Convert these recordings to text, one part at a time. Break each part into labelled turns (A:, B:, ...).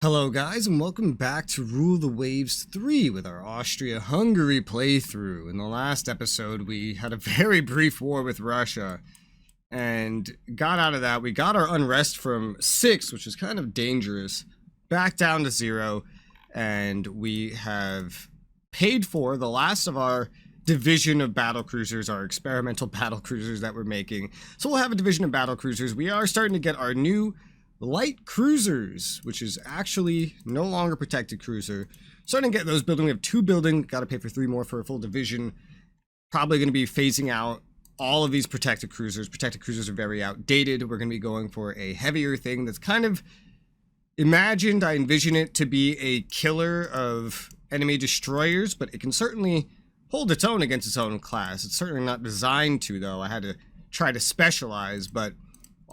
A: Hello guys, and welcome back to Rule the Waves 3 with our Austria Hungary playthrough. In the last episode we had a very brief war with Russia and got out of that. We got our unrest from 6, which is kind of dangerous, back down to 0, and we have paid for the last of our division of battle cruisers, our experimental battle cruisers that we're making. So we'll have a division of battle cruisers. We are starting to get our new light cruisers, which is actually no longer protected cruiser. Starting to get those building. We have 2 building. Got to pay for 3 more for a full division. Probably going to be phasing out all of these protected cruisers. Protected cruisers are very outdated. We're going to be going for a heavier thing that's kind of imagined. I envision it to be a killer of enemy destroyers, but it can certainly hold its own against its own class. It's certainly not designed to, though. I had to try to specialize, but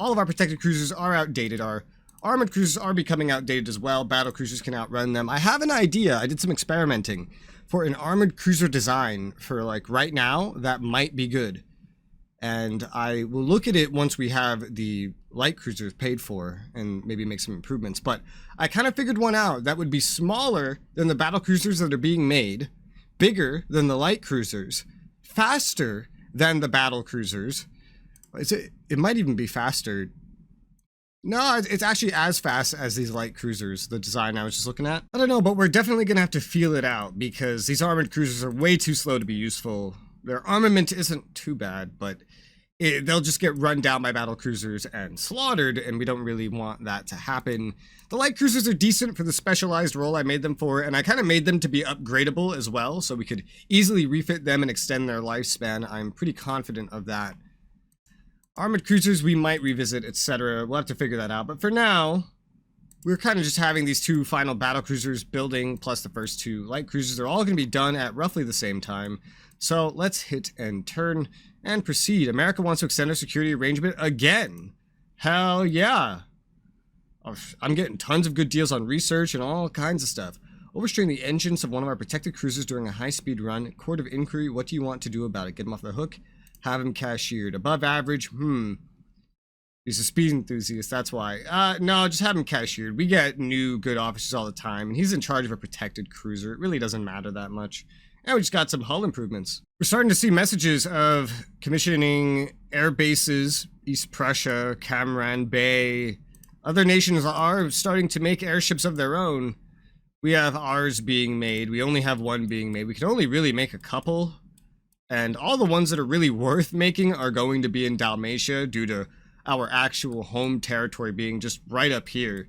A: all of our protected cruisers are outdated. Our armored cruisers are becoming outdated as well. Battle cruisers can outrun them. I have an idea. I did some experimenting for an armored cruiser design for like right now that might be good. And I will look at it once we have the light cruisers paid for and maybe make some improvements. But I kind of figured one out that would be smaller than the battle cruisers that are being made, bigger than the light cruisers, faster than the battle cruisers. It might even be faster. No, it's actually as fast as these light cruisers, the design I was just looking at. I don't know, but we're definitely going to have to feel it out because these armored cruisers are way too slow to be useful. Their armament isn't too bad, but they'll just get run down by battle cruisers and slaughtered, and we don't really want that to happen. The light cruisers are decent for the specialized role I made them for, and I kind of made them to be upgradable as well, so we could easily refit them and extend their lifespan. I'm pretty confident of that. Armored cruisers we might revisit, etc. We'll have to figure that out. But for now, we're kind of just having these 2 final battle cruisers building, plus the first 2 light cruisers. They're all going to be done at roughly the same time. So let's hit and turn and proceed. America wants to extend our security arrangement again. Hell yeah. I'm getting tons of good deals on research and all kinds of stuff. Overstrain the engines of one of our protected cruisers during a high-speed run. Court of inquiry, what do you want to do about it? Get him off the hook. Have him cashiered. Above average, he's a speed enthusiast, that's why. No, just have him cashiered. We get new good officers all the time, and he's in charge of a protected cruiser. It really doesn't matter that much. And we just got some hull improvements. We're starting to see messages of commissioning air bases, East Prussia, Konglomerat Bay. Other nations are starting to make airships of their own. We have ours being made. We only have one being made. We can only really make a couple. And all the ones that are really worth making are going to be in Dalmatia due to our actual home territory being just right up here.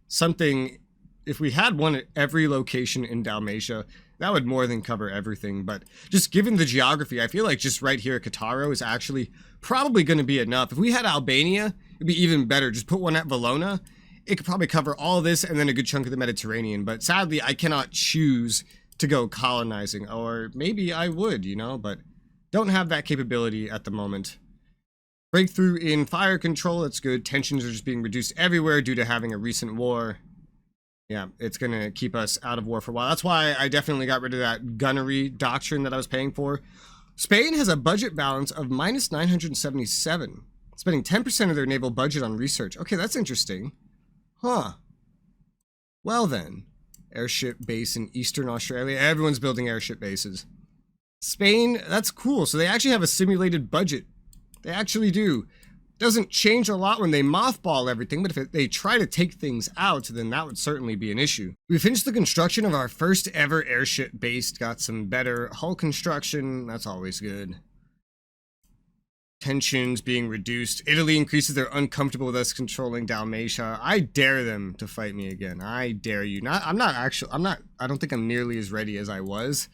A: Something, if we had one at every location in Dalmatia, that would more than cover everything. But just given the geography, I feel like just right here at Kataro is actually probably going to be enough. If we had Albania, it'd be even better. Just put one at Valona. It could probably cover all this and then a good chunk of the Mediterranean. But sadly, I cannot choose to go colonizing. Or maybe I would, you know, but don't have that capability at the moment. Breakthrough in fire control, that's good. Tensions are just being reduced everywhere due to having a recent war. Yeah, it's going to keep us out of war for a while. That's why I definitely got rid of that gunnery doctrine that I was paying for. Spain has a budget balance of minus 977, spending 10% of their naval budget on research. Okay, that's interesting. Huh. Well then, airship base in Eastern Australia. Everyone's building airship bases. Spain, that's cool. So they actually have a simulated budget. They actually do. Doesn't change a lot when they mothball everything, but if they try to take things out, then that would certainly be an issue. We finished the construction of our first ever airship base. Got some better hull construction. That's always good. Tensions being reduced. Italy increases. They're uncomfortable with us controlling Dalmatia. I dare them to fight me again. I dare you. I don't think I'm nearly as ready as I was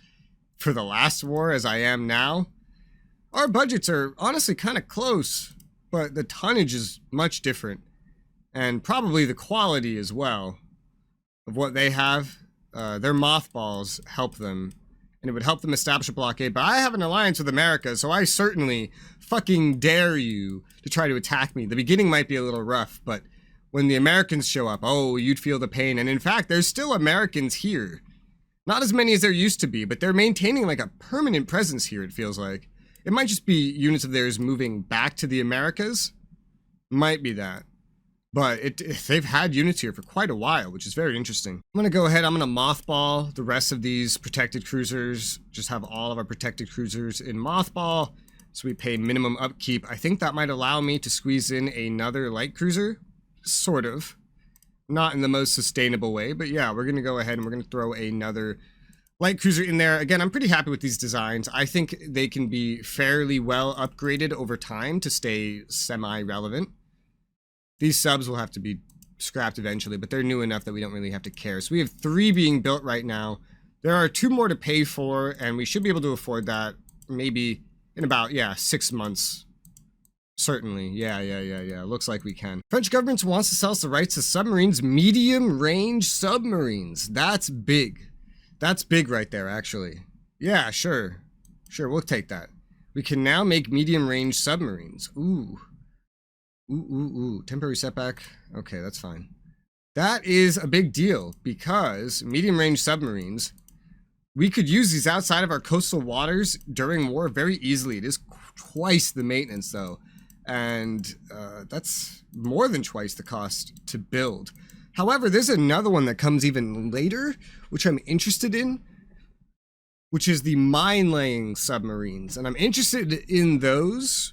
A: for the last war as I am now. Our budgets are honestly kind of close, but the tonnage is much different, and probably the quality as well of what they have. Their mothballs help them, and it would help them establish a blockade, but I have an alliance with America, so I certainly fucking dare you to try to attack me. The beginning might be a little rough, but when the Americans show up, oh, you'd feel the pain. And in fact, there's still Americans here. Not as many as there used to be, but they're maintaining like a permanent presence here, it feels like. It might just be units of theirs moving back to the Americas. Might be that. But they've had units here for quite a while, which is very interesting. I'm going to go ahead, I'm going to mothball the rest of these protected cruisers. Just have all of our protected cruisers in mothball, so we pay minimum upkeep. I think that might allow me to squeeze in another light cruiser, sort of. Not in the most sustainable way, but yeah, we're going to go ahead and we're going to throw another light cruiser in there. Again, I'm pretty happy with these designs. I think they can be fairly well upgraded over time to stay semi-relevant. These subs will have to be scrapped eventually, but they're new enough that we don't really have to care. So we have 3 being built right now. There are 2 more to pay for, and we should be able to afford that maybe in about, 6 months. Certainly. Yeah. Looks like we can. French government wants to sell us the rights to submarines, medium-range submarines. That's big. That's big right there, actually. Yeah, sure. Sure, we'll take that. We can now make medium-range submarines. Ooh. Ooh. Temporary setback. Okay, that's fine. That is a big deal because medium-range submarines, we could use these outside of our coastal waters during war very easily. It is twice the maintenance, though. And that's more than twice the cost to build. However, there's another one that comes even later, which I'm interested in, which is the mine-laying submarines. And I'm interested in those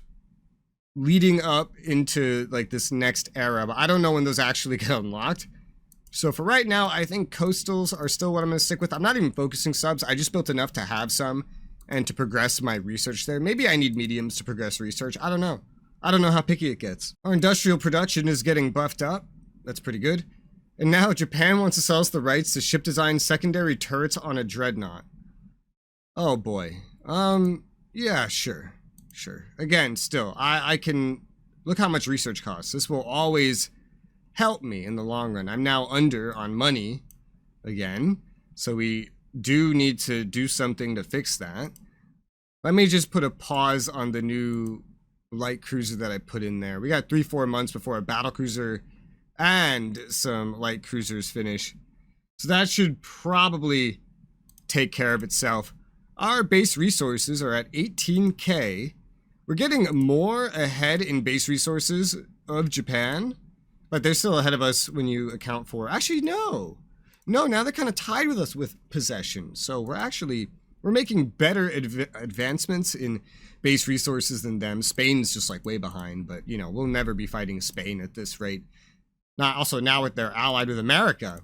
A: leading up into like this next era, but I don't know when those actually get unlocked. So for right now, I think coastals are still what I'm going to stick with. I'm not even focusing subs. I just built enough to have some and to progress my research there. Maybe I need mediums to progress research. I don't know. I don't know how picky it gets. Our industrial production is getting buffed up. That's pretty good. And now Japan wants to sell us the rights to ship design secondary turrets on a dreadnought. Oh boy. Yeah, sure. Again, still, I can look how much research costs. This will always help me in the long run. I'm now under on money again, so we do need to do something to fix that. Let me just put a pause on the new light cruiser that I put in there. We got 3-4 months before a battle cruiser and some light cruisers finish, so that should probably take care of itself. Our base resources are at 18k. We're getting more ahead in base resources of Japan, but they're still ahead of us when you account for... Actually, no, now they're kind of tied with us with possession. So we're making better advancements in base resources than them. Spain's just like way behind, but you know, we'll never be fighting Spain at this rate. Not also now with they're allied with America.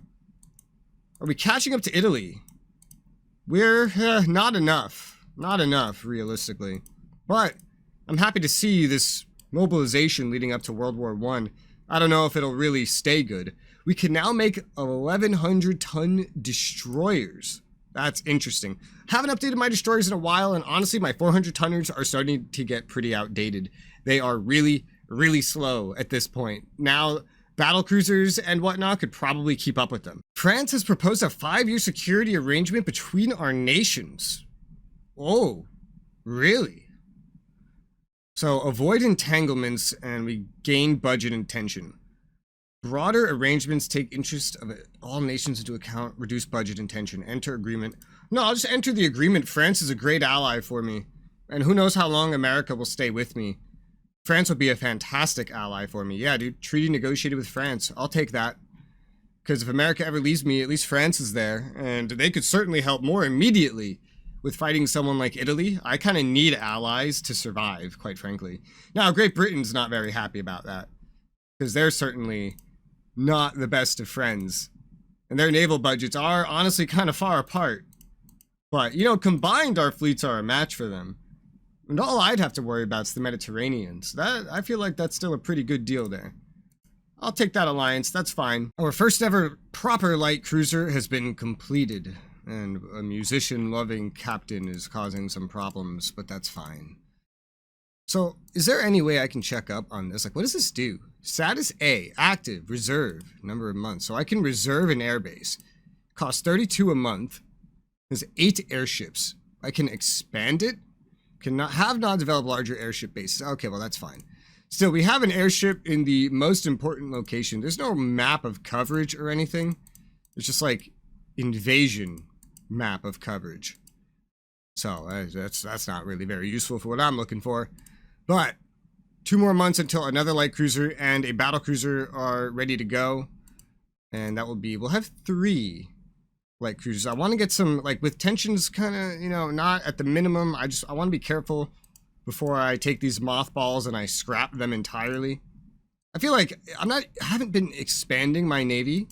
A: Are we catching up to Italy? We're not enough realistically, but I'm happy to see this mobilization leading up to World War I. I don't know if it'll really stay good. We can now make 1,100-ton destroyers. That's interesting. Haven't updated my destroyers in a while, and honestly, my 400-tonners are starting to get pretty outdated. They are really, really slow at this point. Now, battle cruisers and whatnot could probably keep up with them. France has proposed a 5-year security arrangement between our nations. Oh, really? So avoid entanglements and we gain budget and tension. Broader arrangements take interest of all nations into account, reduce budget and tension. Enter agreement. No, I'll just enter the agreement. France is a great ally for me. And who knows how long America will stay with me. France would be a fantastic ally for me. Yeah, dude, treaty negotiated with France. I'll take that. Because if America ever leaves me, at least France is there. And they could certainly help more immediately with fighting someone like Italy. I kind of need allies to survive, quite frankly. Now, Great Britain's not very happy about that. Because they're certainly not the best of friends. And their naval budgets are honestly kind of far apart. But, you know, combined our fleets are a match for them. And all I'd have to worry about is the Mediterranean. So that, I feel like that's still a pretty good deal there. I'll take that alliance, that's fine. Our first ever proper light cruiser has been completed. And a musician-loving captain is causing some problems, but that's fine. So, is there any way I can check up on this? Like, what does this do? Status A, active, reserve, number of months. So I can reserve an airbase. Costs 32 a month. There's 8 airships. I can expand it. Have not developed larger airship bases. Okay, well, that's fine. Still, we have an airship in the most important location. There's no map of coverage or anything. It's just like invasion map of coverage. So that's not really very useful for what I'm looking for. But 2 more months until another light cruiser and a battle cruiser are ready to go. And that will be, we'll have 3 light cruisers. I want to get some, like, with tensions kind of, you know, not at the minimum. I want to be careful before I take these mothballs and I scrap them entirely. I feel like I haven't been expanding my navy.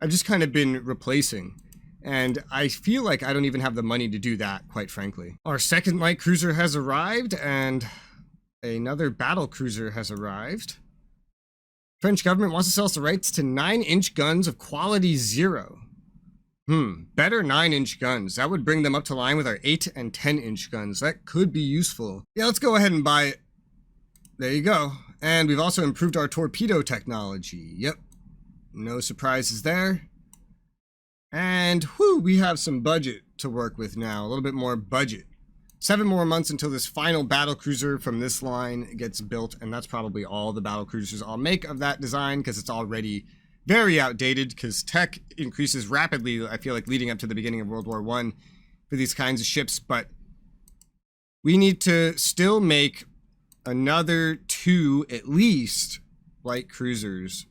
A: I've just kind of been replacing. And I feel like I don't even have the money to do that, quite frankly. Our second light cruiser has arrived, and another battle cruiser has arrived. French government wants to sell us the rights to 9-inch guns of quality 0. Better 9-inch guns. That would bring them up to line with our 8 and 10-inch guns. That could be useful. Yeah, let's go ahead and buy it. There you go. And we've also improved our torpedo technology. Yep. No surprises there. And whew, we have some budget to work with now. A little bit more budget. 7 more months until this final battle cruiser from this line gets built, and that's probably all the battle cruisers I'll make of that design, because it's already very outdated, because tech increases rapidly, I feel like, leading up to the beginning of World War I for these kinds of ships. But we need to still make another 2 at least light cruisers.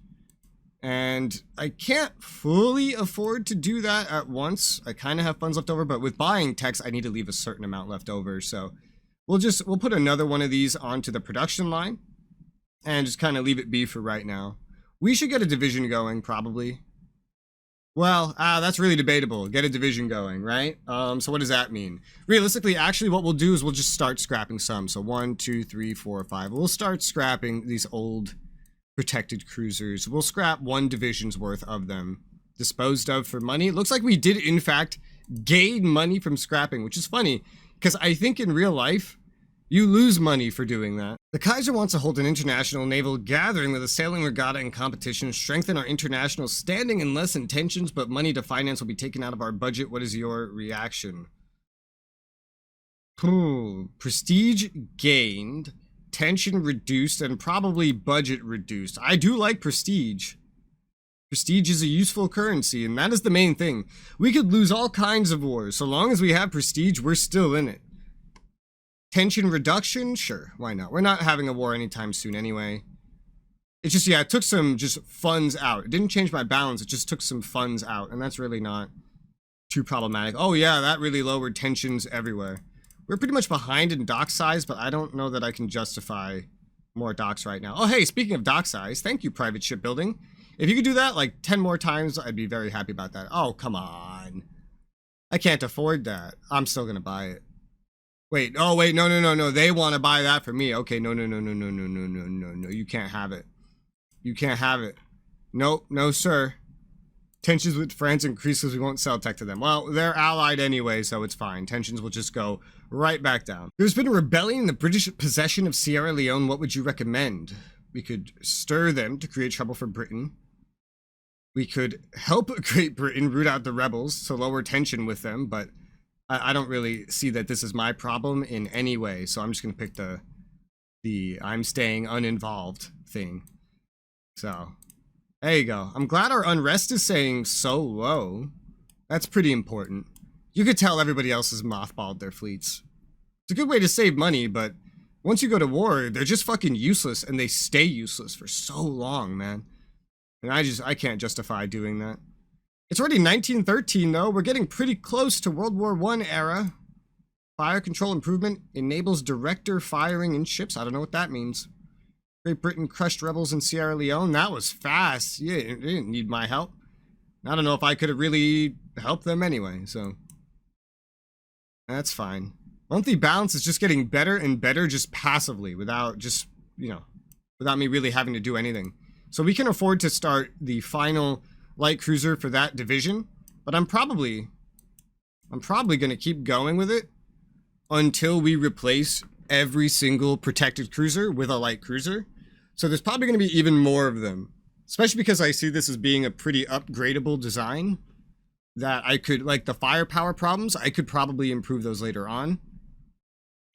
A: And I can't fully afford to do that at once. I kind of have funds left over, but with buying techs, I need to leave a certain amount left over. So we'll put another one of these onto the production line and just kind of leave it be for right now. We should get a division going, probably. Well, that's really debatable. Get a division going, right? So what does that mean? Realistically, actually, what we'll do is we'll just start scrapping some. So 1, 2, 3, 4, 5. We'll start scrapping these old protected cruisers. We'll scrap 1 division's worth of them, disposed of for money. It looks like we did, in fact, gain money from scrapping, which is funny, because I think in real life, you lose money for doing that. The Kaiser wants to hold an international naval gathering with a sailing regatta and competition, strengthen our international standing and lessen tensions, but money to finance will be taken out of our budget. What is your reaction? Prestige gained, tension reduced, and probably budget reduced. I do like prestige. Prestige is a useful currency, and that is the main thing. We could lose all kinds of wars. So long as we have prestige, we're still in it. Tension reduction? Sure, why not? We're not having a war anytime soon anyway. It's just, yeah, it took some just funds out. It didn't change my balance, it just took some funds out, and that's really not too problematic. Oh yeah, that really lowered tensions everywhere. We're pretty much behind in dock size, but I don't know that I can justify more docks right now. Oh hey, speaking of dock size, thank you, private shipbuilding. If you could do that like 10 more times, I'd be very happy about that. Oh, come on. I can't afford that. I'm still gonna buy it. Wait, oh wait, no. They want to buy that for me. Okay, no. You can't have it. You can't have it. Nope, no sir. Tensions with France increase because we won't sell tech to them. Well, they're allied anyway, so it's fine. Tensions will just go right back down. There's been a rebellion in the British possession of Sierra Leone. What would you recommend? We could stir them to create trouble for Britain. We could help Great Britain root out the rebels to lower tension with them, but I don't really see that this is my problem in any way, so I'm just going to pick the I'm staying uninvolved thing. So, there you go. I'm glad our unrest is saying so low. That's pretty important. You could tell everybody else has mothballed their fleets. It's a good way to save money, but once you go to war, they're just fucking useless, and they stay useless for so long, man. And I can't justify doing that. It's already 1913, though. We're getting pretty close to World War I era. Fire control improvement enables director firing in ships. I don't know what that means. Great Britain crushed rebels in Sierra Leone. That was fast. Yeah, it didn't need my help. I don't know if I could have really helped them anyway, so that's fine. Monthly balance is just getting better and better just passively without just, you know, without me really having to do anything. So we can afford to start the final light cruiser for that division, but I'm probably going to keep going with it until we replace every single protected cruiser with a light cruiser. So there's probably going to be even more of them, especially because I see this as being a pretty upgradable design that I could, like the firepower problems, I could probably improve those later on.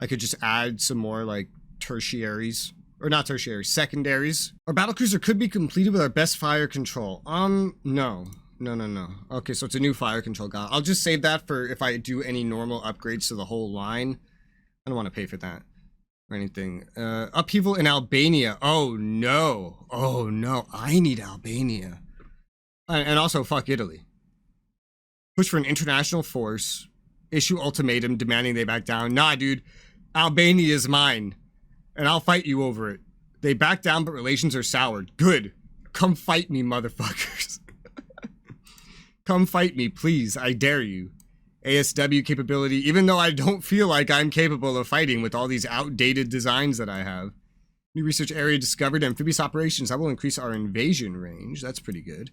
A: I could just add some more like tertiaries. Or not tertiary, secondaries. Our battlecruiser could be completed with our best fire control. No. Okay, so it's a new fire control gun. I'll just save that for if I do any normal upgrades to the whole line. I don't want to pay for that. or anything. Upheaval in Albania. Oh no. Oh no. I need Albania. And also fuck Italy. Push for an international force. Issue ultimatum demanding they back down. Nah, dude. Albania is mine. And I'll fight you over it. They back down, but relations are soured. Good. Come fight me, motherfuckers. Come fight me, please. I dare you. ASW capability, even though I don't feel like I'm capable of fighting with all these outdated designs that I have. New research area discovered. Amphibious operations. That will increase our invasion range. That's pretty good.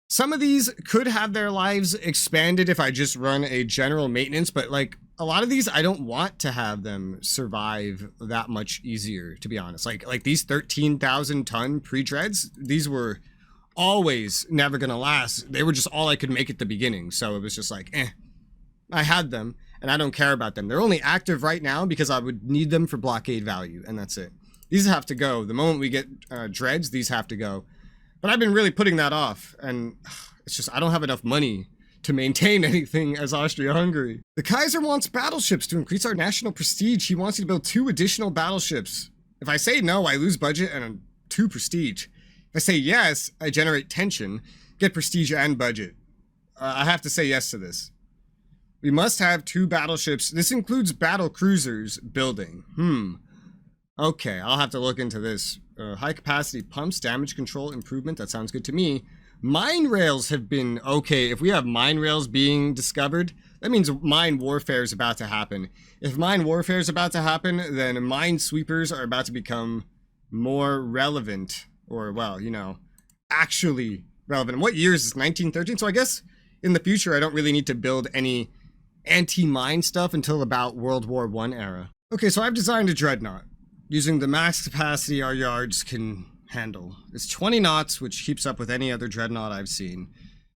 A: Some of these could have their lives expanded if I just run a general maintenance, but like a lot of these, I don't want to have them survive that much easier, to be honest. Like these 13,000 ton pre-dreads, these were always never gonna last. They were just all I could make at the beginning, so it was just like, I had them, and I don't care about them. They're only active right now because I would need them for blockade value, and that's it. These have to go. The moment we get dreads, these have to go. But I've been really putting that off, and it's just I don't have enough money to maintain anything as Austria Hungary. The Kaiser wants battleships to increase our national prestige. He wants you to build 2 additional battleships. If I say no, I lose budget and 2 prestige. If I say yes, I generate tension, get prestige and budget. I have to say yes to this. We must have 2 battleships. This includes battle cruisers building. Okay, I'll have to look into this. High capacity pumps, damage control improvement. That sounds good to me. Mine rails have been okay. If we have mine rails being discovered, that means mine warfare is about to happen. If mine warfare is about to happen, then mine sweepers are about to become more relevant. Or, well, you know, actually relevant. What year is this? 1913? So I guess in the future, I don't really need to build any anti-mine stuff until about World War I era. Okay, so I've designed a dreadnought using the max capacity our yards can handle. It's 20 knots, which keeps up with any other dreadnought I've seen.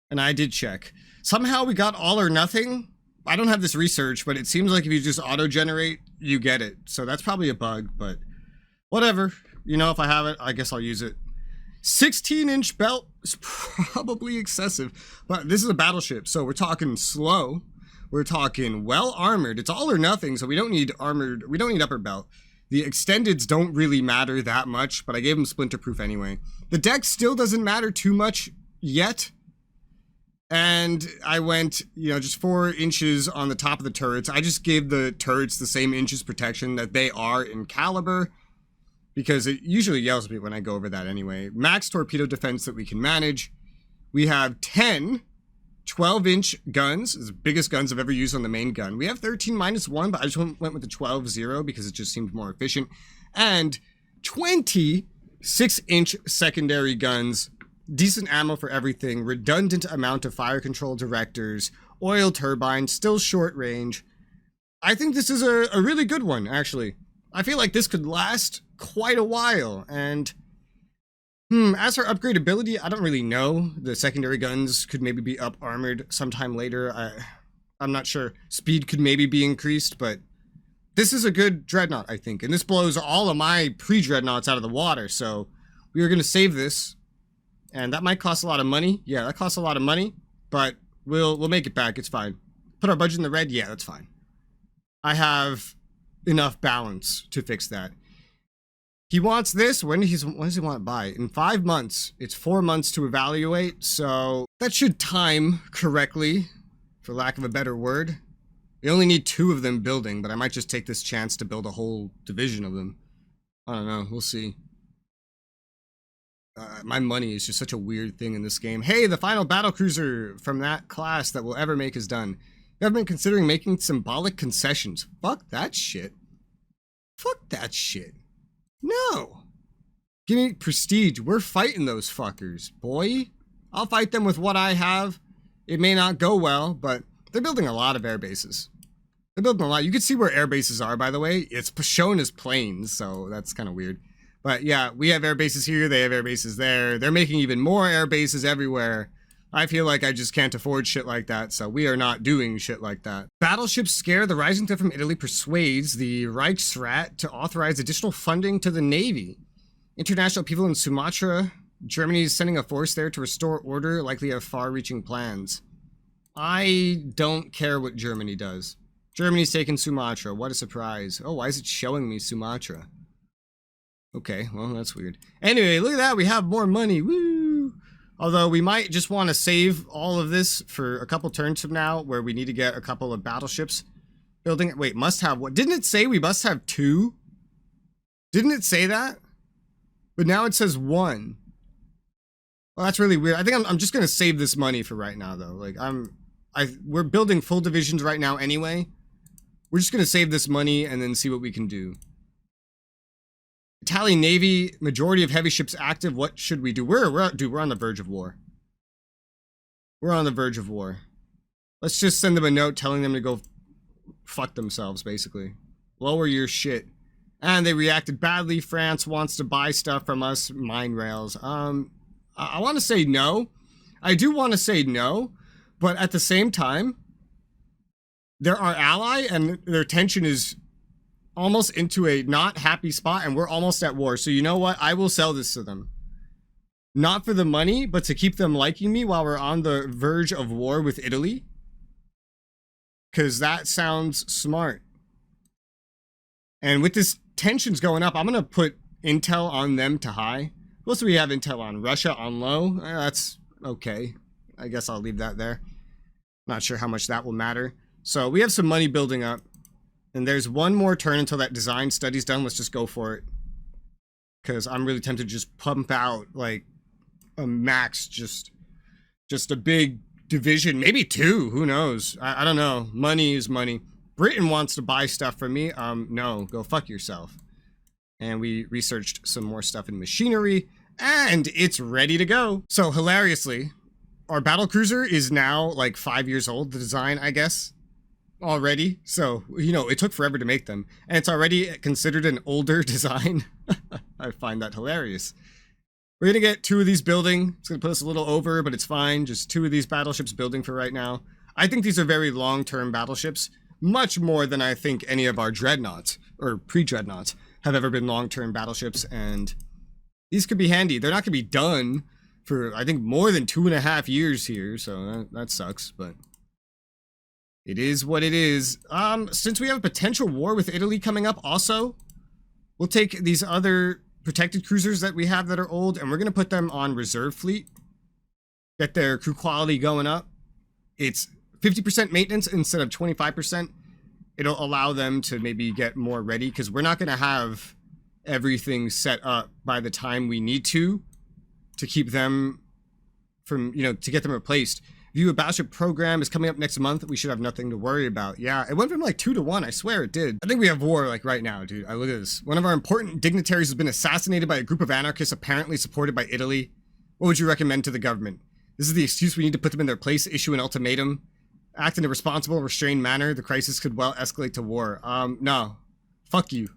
A: And I did check. Somehow we got all or nothing. I don't have this research, but it seems like if you just auto-generate, you get it. So that's probably a bug, but whatever. You know, if I have it, I guess I'll use it. 16-inch belt is probably excessive, but this is a battleship, so we're talking slow. We're talking well-armored. It's all or nothing, so we don't need armored. We don't need upper belt. The extendeds don't really matter that much, but I gave them splinter-proof anyway. The deck still doesn't matter too much yet. And I went, you know, just 4 inches on the top of the turrets. I just gave the turrets the same inches protection that they are in caliber, because it usually yells at me when I go over that anyway. Max torpedo defense that we can manage. We have 10 12-inch guns, the biggest guns I've ever used on the main gun. We have 13-1, but I just went with the 12-0 because it just seemed more efficient. And 20 6-inch secondary guns, decent ammo for everything, redundant amount of fire control directors, oil turbines, still short range. I think this is a really good one, actually. I feel like this could last quite a while, and as for upgradability, I don't really know. The secondary guns could maybe be up armored sometime later. I'm not sure. Speed could maybe be increased, but this is a good dreadnought, I think. And this blows all of my pre-dreadnoughts out of the water, so we are going to save this. And that might cost a lot of money. Yeah, that costs a lot of money, but we'll make it back. It's fine. Put our budget in the red? Yeah, that's fine. I have enough balance to fix that. He wants this. When does he want it by? In 5 months. It's 4 months to evaluate, so that should time correctly, for lack of a better word. We only need 2 of them building, but I might just take this chance to build a whole division of them. I don't know. We'll see. My money is just such a weird thing in this game. Hey, the final battlecruiser from that class that we'll ever make is done. Government considering making symbolic concessions. Fuck that shit. Fuck that shit. No. Give me prestige. We're fighting those fuckers, boy. I'll fight them with what I have. It may not go well, but they're building a lot of air bases. They're building a lot. You can see where air bases are, by the way. It's shown as planes, so that's kind of weird. But yeah, we have air bases here. They have air bases there. They're making even more air bases everywhere. I feel like I just can't afford shit like that, so we are not doing shit like that. Battleships scare. The rising threat from Italy persuades the Reichsrat to authorize additional funding to the Navy. International people in Sumatra. Germany is sending a force there to restore order, likely have far-reaching plans. I don't care what Germany does. Germany's taken Sumatra. What a surprise. Oh, why is it showing me Sumatra? Okay, well, that's weird. Anyway, look at that. We have more money. Woo! Although we might just want to save all of this for a couple turns from now where we need to get a couple of battleships building. Wait, must have what? Didn't it say we must have 2? Didn't it say that? But now it says 1. Well, that's really weird. I think I'm just going to save this money for right now, though. Like, we're building full divisions right now anyway. We're just going to save this money and then see what we can do. Italian Navy, majority of heavy ships active. What should we do? Dude, we're on the verge of war. We're on the verge of war. Let's just send them a note telling them to go fuck themselves, basically. Lower your shit. And they reacted badly. France wants to buy stuff from us. Mine rails. I want to say no. I do want to say no. But at the same time, they're our ally and their tension is almost into a not happy spot and we're almost at war. So you know what? I will sell this to them. Not for the money, but to keep them liking me while we're on the verge of war with Italy. Because that sounds smart. And with this tensions going up, I'm going to put intel on them to high. What else do we have intel on? Russia on low? That's okay. I guess I'll leave that there. Not sure how much that will matter. So we have some money building up. And there's one more turn until that design study's done. Let's just go for it. Because I'm really tempted to just pump out like a max, just a big division. Maybe 2. Who knows? I don't know. Money is money. Britain wants to buy stuff from me. No, go fuck yourself. And we researched some more stuff in machinery. And it's ready to go. So hilariously, our battlecruiser is now like 5 years old. The design, I guess. Already. So, you know, it took forever to make them. And it's already considered an older design. I find that hilarious. We're going to get 2 of these building. It's going to put us a little over, but it's fine. Just 2 of these battleships building for right now. I think these are very long-term battleships. Much more than I think any of our dreadnoughts, or pre-dreadnoughts, have ever been long-term battleships. And these could be handy. They're not going to be done for, I think, more than 2.5 years here. So that sucks, but it is what it is. Since we have a potential war with Italy coming up also, we'll take these other protected cruisers that we have that are old, and we're going to put them on reserve fleet. Get their crew quality going up. It's 50% maintenance instead of 25%. It'll allow them to maybe get more ready, because we're not going to have everything set up by the time we need to keep them from, you know, to get them replaced. View a battleship program is coming up next month. We should have nothing to worry about. Yeah, it went from like 2 to 1. I swear it did. I think we have war like right now, dude. I look at this. One of our important dignitaries has been assassinated by a group of anarchists apparently supported by Italy. What would you recommend to the government? This is the excuse we need to put them in their place, issue an ultimatum, act in a responsible, restrained manner. The crisis could well escalate to war. No. Fuck you.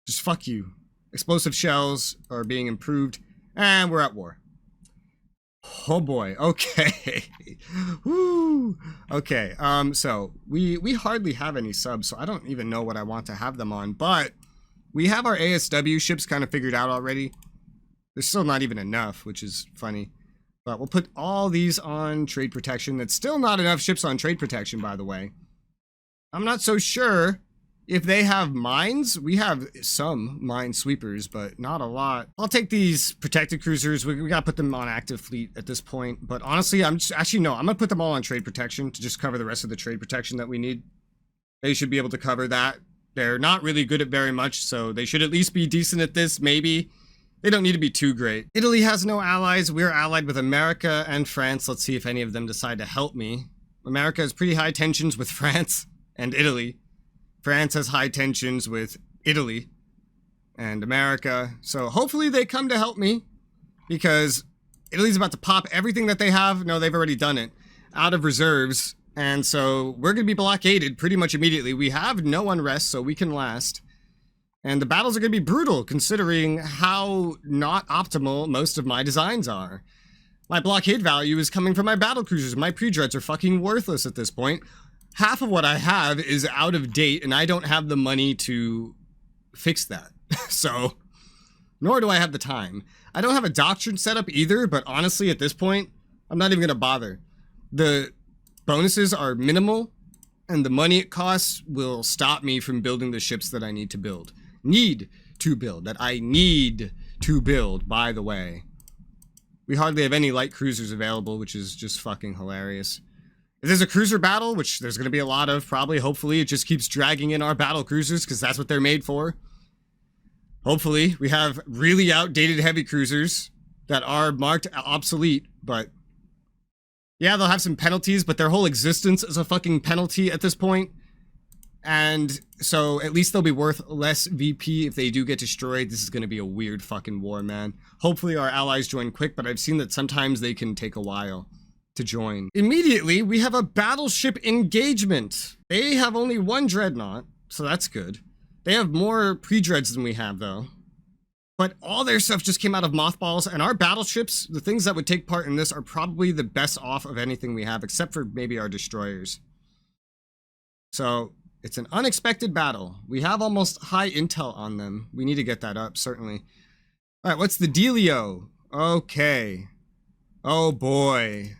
A: Just fuck you. Explosive shells are being improved, and we're at war. Oh boy, okay. Woo. Okay, so we hardly have any subs, so I don't even know what I want to have them on, but we have our ASW ships kind of figured out already. There's still not even enough, which is funny. But we'll put all these on trade protection. That's still not enough ships on trade protection, by the way. I'm not so sure if they have mines. We have some mine sweepers, but not a lot. I'll take these protected cruisers. We gotta put them on active fleet at this point. But honestly, I'm gonna put them all on trade protection to just cover the rest of the trade protection that we need. They should be able to cover that. They're not really good at very much, so they should at least be decent at this, maybe. They don't need to be too great. Italy has no allies. We're allied with America and France. Let's see if any of them decide to help me. America has pretty high tensions with France and Italy. France has high tensions with Italy and America. So hopefully they come to help me, because Italy's about to pop everything that they have. No, they've already done it out of reserves. And so we're going to be blockaded pretty much immediately. We have no unrest, so we can last. And the battles are going to be brutal, considering how not optimal most of my designs are. My blockade value is coming from my battlecruisers. My pre-dreads are fucking worthless at this point. Half of what I have is out of date, and I don't have the money to fix that. So, nor do I have the time. I don't have a doctrine set up either, but honestly, at this point, I'm not even going to bother. The bonuses are minimal, and the money it costs will stop me from building the ships that I need to build. That I need to build, by the way. We hardly have any light cruisers available, which is just fucking hilarious. If there's a cruiser battle, which there's going to be a lot of, probably, hopefully, it just keeps dragging in our battle cruisers, because that's what they're made for. Hopefully, we have really outdated heavy cruisers that are marked obsolete, but... yeah, they'll have some penalties, but their whole existence is a fucking penalty at this point. And so at least they'll be worth less VP if they do get destroyed. This is going to be a weird fucking war, man. Hopefully our allies join quick, but I've seen that sometimes they can take a while to join. Immediately, we have a battleship engagement. They have only one dreadnought, so that's good. They have more pre-dreads than we have, though. But all their stuff just came out of mothballs, and our battleships, the things that would take part in this, are probably the best off of anything we have, except for maybe our destroyers. So, it's an unexpected battle. We have almost high intel on them. We need to get that up, certainly. Alright, what's the dealio? Okay. Oh boy.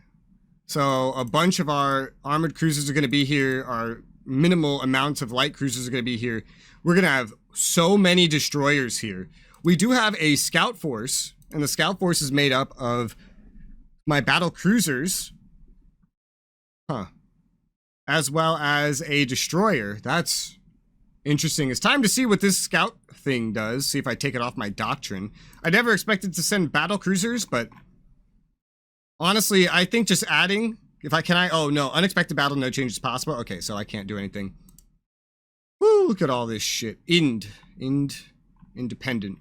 A: So, a bunch of our armored cruisers are going to be here. Our minimal amounts of light cruisers are going to be here. We're going to have so many destroyers here. We do have a scout force, and the scout force is made up of my battle cruisers. As well as a destroyer. That's interesting. It's time to see what this scout thing does. See if I take it off my doctrine. I never expected to send battle cruisers, but honestly, I think just adding, oh no, unexpected battle, no changes possible. Okay, so I can't do anything. Woo, look at all this shit. Independent.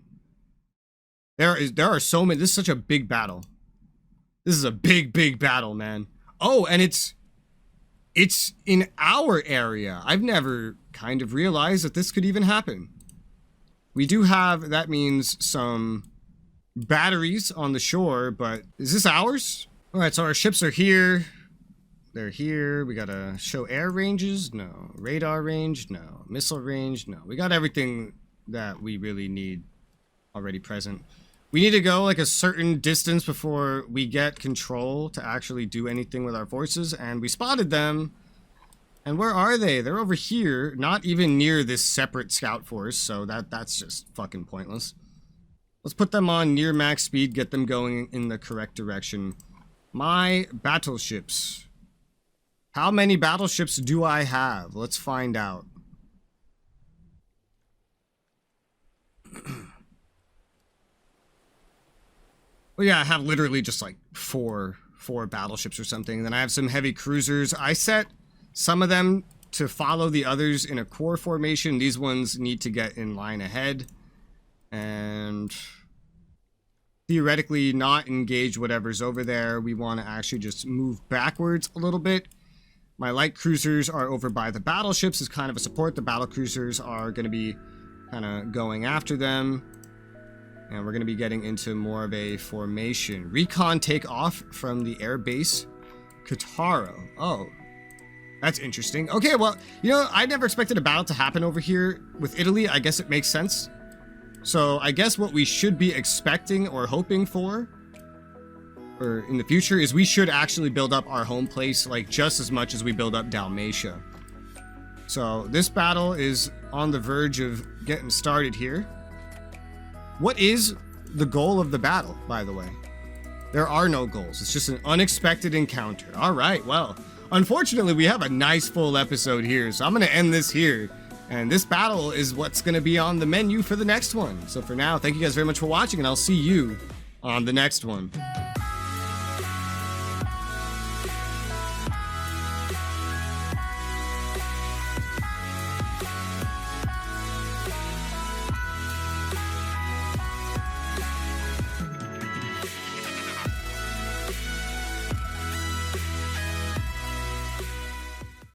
A: There are so many. This is such a big battle. This is a big battle, man. Oh, and it's in our area. I've never kind of realized that this could even happen. We do have, that means, some batteries on the shore, but is this ours? Alright, so our ships are here. They're here. We gotta show air ranges? No. Radar range? No. Missile range? No. We got everything that we really need already present. We need to go like a certain distance before we get control to actually do anything with our forces, and we spotted them. And where are they? They're over here, not even near this separate scout force, so that's just fucking pointless. Let's put them on near max speed, get them going in the correct direction. My battleships. How many battleships do I have? Let's find out. Well, yeah, I have literally just like four battleships or something. Then I have some heavy cruisers. I set some of them to follow the others in a core formation. These ones need to get in line ahead. And theoretically not engage whatever's over there. We want to actually just move backwards a little bit. My light cruisers are over by the battleships as kind of a support. The battle cruisers are going to be kind of going after them. And we're going to be getting into more of a formation. Recon take off from the air base. Kataro. Oh, that's interesting. Okay, well, you know, I never expected a battle to happen over here with Italy. I guess it makes sense. So I guess what we should be expecting or hoping for, or in the future, is we should actually build up our home place like just as much as we build up Dalmatia. So this battle is on the verge of getting started here. What is the goal of the battle, by the way? There are no goals. It's just an unexpected encounter. All right, well, unfortunately, we have a nice full episode here, so I'm going to end this here. And this battle is what's going to be on the menu for the next one. So for now, thank you guys very much for watching, and I'll see you on the next one.